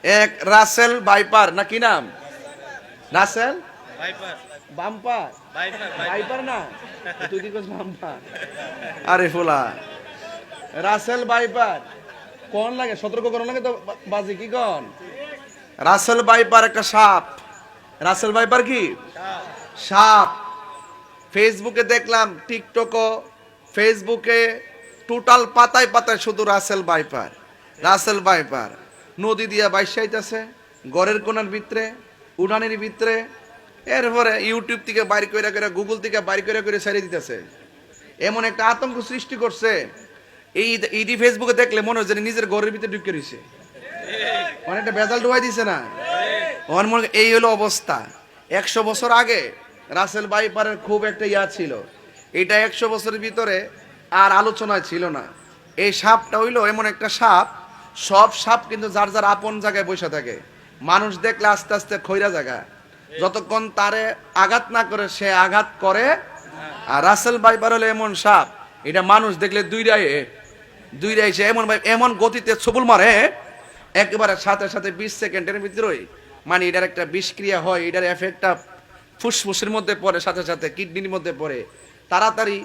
এক Russell viper না কি নাম? রাসেল বাম্পার ভাইপার না, তুই কি করছিস বাম্পার? আরে ফুলা রাসেল ভাইপার কোন লাগে, সতর্ক করো লাগে তো বাজি কি কোন? রাসেল ভাইপার একটা সাপ। রাসেল ভাইপার কি সাপ। ফেসবুকে দেখলাম, টিকটকও, ফেসবুকে টোটাল পাতায় পাতায় শুধু রাসেল ভাইপার রাসেল ভাইপার। নদী দিয়া বাইসাইতেছে গড়ের কোনার ভিতরে, উড়ানের ভিতরে, এরপরে ইউটিউব থেকে বাইর করে করে, গুগল থেকে বাইর করে করে ছেড়ে দিতেছে। এমন একটা আতঙ্ক সৃষ্টি করছে, এই ইডি ফেসবুকে দেখলে মনে হয় যে নিজের ঘরের ভিতরে ঢুকে রয়েছে, অনেকটা বেজাল ডুবাই দিছে না। এই হলো অবস্থা। 100 বছর আগে রাসেল ভাইপারের খুব একটা ইয়া ছিল, এটা 100 বছরের ভিতরে আর আলোচনায় ছিল না। এই সাপটা হইলো এমন একটা সাপ, সব সাপ কিন্তু যার যার আপন জায়গায় বসে থাকে, মানুষ দেখলে আস্তে আস্তে খৈরা জায়গা, যতক্ষণ তারে আঘাত না করে সে আঘাত করে। আর রাসেল ভাইপার হলো এমন সাপ, এটা মানুষ দেখলে দুইটাই সে এমন এমন গতিতে ছবল মারে, একেবারে সাথে সাথে 20 সেকেন্ডের ভিতরেই মানে এটার একটা বিষক্রিয়া হয়, এটার এফেক্টটা ফুসফুসের মধ্যে পড়ে, সাথে সাথে কিডনির মধ্যে পড়ে, তাড়াতাড়ি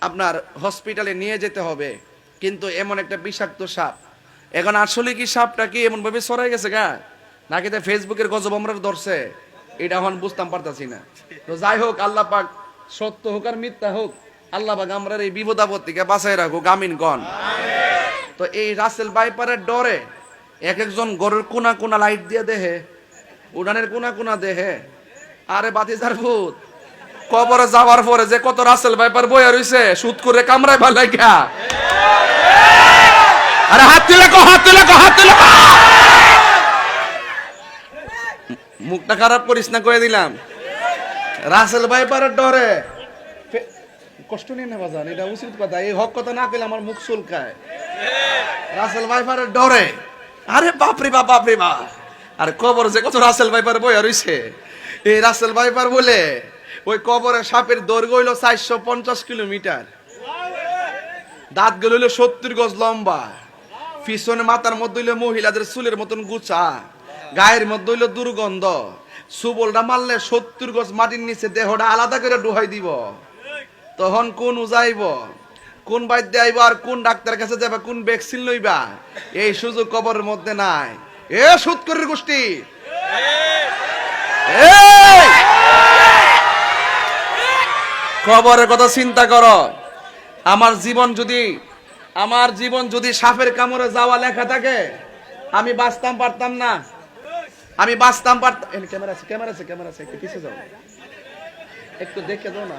আপনার হসপিটালে নিয়ে যেতে হবে। কিন্তু এমন একটা বিষাক্ত সাপ। এখন আসলে কি সাপটা কি এমন ভাবে ছড়াই গেছে গা, নাকি তো ফেসবুকের গজব আমরা ধরছে, এটা এখন বুঝতাম পারতাছি না। তো যাই হোক, আল্লাহ পাক সত্য হোক আর মিথ্যা হোক, আল্লাহ পাক আমরা এই বিপদ আপদ থেকে বাঁচাই রাখুক, আমিন গণ। তো এই রাসেল ভাইপারের ডরে এক একজন গরুর কোনা কোনা লাইট দিয়ে দেহে, উড়ানের কোনা কোনা দেহে। আরে বাতিজার ভূত, কবরে যাওয়ার পরে যে কত রাসেল ভাইপার বইয়া রইছে সুদ করে কামড়ায় ভালাই গা। আরে হাত তুলে কো, হাত তুলে কো, হাত তুলে কো। মুখটা খারাপ করিস না, কয়ে দিলাম। রাসেল ভাইপারের ডরে কষ্ট নিয়ে না বাজান, এটা উচিত কথা। এই হক কথা না কইলে আমার মুখ চুলকায়। রাসেল ভাইপারের ডরে, আরে বাপরে বাপ, বাপরে বাপ। আর কবর যে কত রাসেল ভাইপার বইয়া রইছে, এই রাসেল ভাইপার বলে ওই কবরে সাপের দৈর্ঘ্য হইল 450 কিলোমিটার, দাঁত গুলো হইলো 70 গজ লম্বা, পিছনে মাথার মধ্যে হইলো মহিলাদের চুলের মতন গুছা, গায়ের মধ্যে হইলো দুর্গন্ধ। সুবলটা মারলে 70 গজ মাটির নিচে দেহটা আলাদা করে ডুহাই দিব। তখন কোন উজাইব, কোন বাইদ্য আইব, আর কোন ডাক্তার কাছে যাবা, কোন ভ্যাকসিন লইবা, এই সুযোগ কবরের মধ্যে নাই। এ সুৎকরের গোষ্ঠী, কবরের কথা চিন্তা করো। আমার জীবন যদি সাপের কামড়ে যাওয়া লেখা থাকে, আমি বাঁচতাম পারতাম না, আমি বাঁচতাম পারতাম। ক্যামেরা আছে, ক্যামেরা আছে, ক্যামেরা আছে, একটু পিছিয়ে যাও, একটু দেখে দাও না।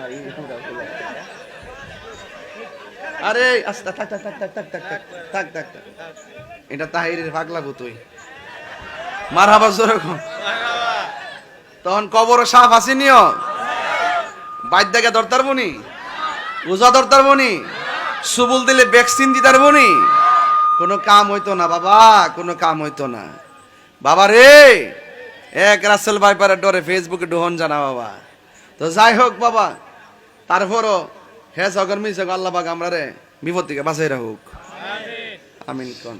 আরে আস্তে থাক থাক থাক থাক থাক থাক থাক থাক থাক থাক, এটা তাহিরের পাগলাবো তুই মারহাবা জোরে। তখন কবর সাপ আসেনিও, বাইর দেখে দরতার বনি, উজা দরতার বনি, সুবুল দিলে ভ্যাকসিন দিতার বনি, কোনো কাম হইতো না বাবা, কোনো কাম হইতো না বাবা রে। এক রাসেল ভাইপারের ডরে ফেসবুকে ডোহন জানা বাবা। তো যাই হোক বাবা, তারপরও হ্যাঁ সগর মিস আল্লাহ পাক আমরা রে বিপদ থেকে বাঁচাই রাখুক, আমিন কোন।